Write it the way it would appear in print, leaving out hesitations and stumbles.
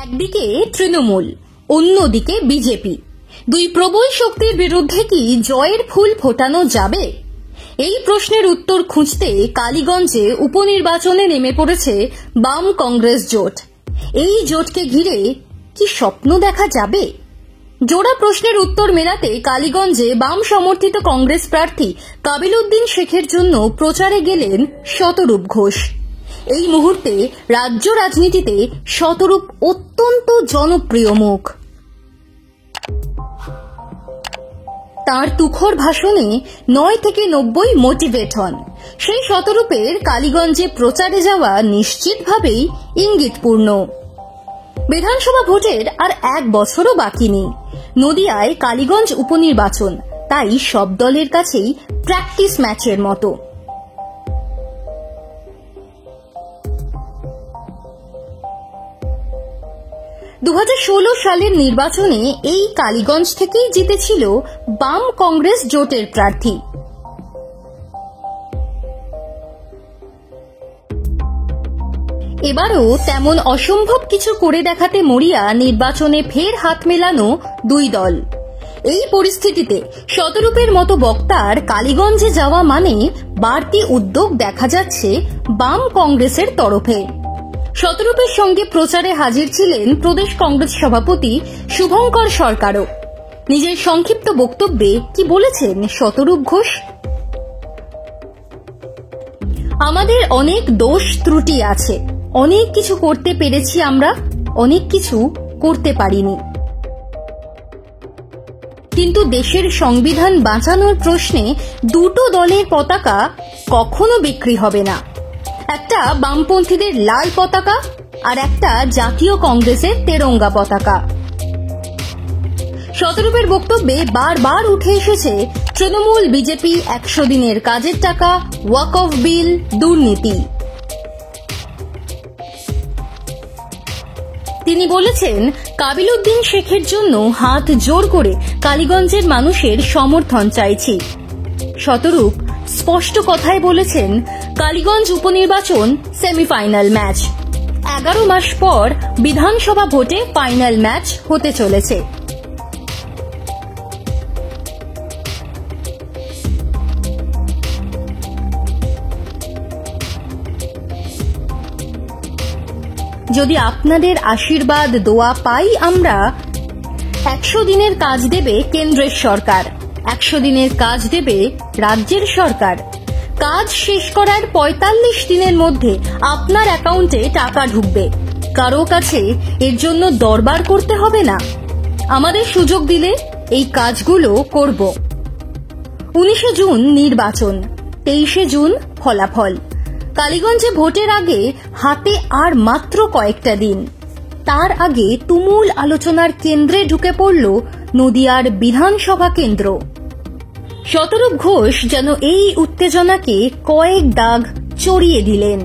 একদিকে তৃণমূল, অন্যদিকে বিজেপি, দুই প্রবল শক্তির বিরুদ্ধে কি জয়ের ফুল ফোটানো যাবে? এই প্রশ্নের উত্তর খুঁজতে কালীগঞ্জে উপনির্বাচনে নেমে পড়েছে বাম কংগ্রেস জোট। এই জোটকে ঘিরে কি স্বপ্ন দেখা যাবে? জোড়া প্রশ্নের উত্তর মেলাতে কালীগঞ্জে বাম সমর্থিত কংগ্রেস প্রার্থী কাবিল উদ্দিন শেখের জন্য প্রচারে গেলেন শতরূপ ঘোষ। এই মুহূর্তে রাজ্য রাজনীতিতে শতরূপ অত্যন্ত জনপ্রিয় মুখ। তার তুখর ভাষণে 9 থেকে 90 মোটিভেট হন। সেই শতরূপের কালীগঞ্জে প্রচারে যাওয়া নিশ্চিতভাবেই ইঙ্গিতপূর্ণ। বিধানসভা ভোটের আর 1 বছরও বাকি নেই। নদিয়ায় কালীগঞ্জ উপনির্বাচন, তাই সব দলের কাছেই প্র্যাকটিস ম্যাচের মতো। দু 2016 সালের নির্বাচনে এই কালীগঞ্জ থেকেই জিতেছিল বাম কংগ্রেস জোটের প্রার্থী। এবারও তেমন অসম্ভব কিছু করে দেখাতে মরিয়া নির্বাচনে ফের হাত মেলানো দুই দল। এই পরিস্থিতিতে শতরূপের মতো বক্তার কালীগঞ্জে যাওয়া মানে বাড়তি উদ্যোগ দেখা যাচ্ছে বাম কংগ্রেসের তরফে। শতরূপের সঙ্গে প্রচারে হাজির ছিলেন প্রদেশ কংগ্রেস সভাপতি শুভঙ্কর সরকারও। নিজের সংক্ষিপ্ত বক্তব্যে কি বলেছেন শতরূপ ঘোষ? আমাদের অনেক দোষ ত্রুটি আছে, অনেক কিছু করতে পেরেছি আমরা, অনেক কিছু করতে পারিনি, কিন্তু দেশের সংবিধান বাঁচানোর প্রশ্নে দুটো দলের পতাকা কখনো বিক্রি হবে না। একটা বামপন্থীদের লাল পতাকা আর একটা জাতীয় কংগ্রেসের তেরঙ্গা পতাকা। শতরূপের বক্তব্যে বারবার উঠে এসেছে তৃণমূল বিজেপি 100 দিনের কাজের টাকা, ওয়াক অফ বিল, দুর্নীতি। তিনি বলেছেন, কাবিল উদ্দিন শেখের জন্য হাত জোর করে কালীগঞ্জের মানুষের সমর্থন চাইছি। শতরূপ স্পষ্ট কথায় বলেছেন, কালীগঞ্জ উপনির্বাচন সেমিফাইনাল ম্যাচ। 11 মাস পর বিধানসভা ভোটে ফাইনাল ম্যাচ হতে চলেছে। যদি আপনাদের আশীর্বাদ দোয়া পাই আমরা, 100 দিনের কাজ দেবে কেন্দ্রের সরকার, 100 দিনের কাজ দেবে রাজ্যের সরকার। কাজ শেষ করার 45 দিনের মধ্যে আপনার অ্যাকাউন্টে টাকা ঢুকবে। কারো কাছে এর জন্য দরবার করতে হবে না। আমাদের সুযোগ দিলে এই কাজগুলো করব। 19 জুন নির্বাচন, 23 জুন ফলাফল। কালীগঞ্জে ভোটের আগে হাতে আর মাত্র কয়েকটা দিন। তার আগে তুমুল আলোচনার কেন্দ্রে ঢুকে পড়ল নদিয়ার বিধানসভা কেন্দ্র। শতরূপ ঘোষ যেন এই উত্তেজনাকে কয়েক দাগ চড়িয়ে দিলেন।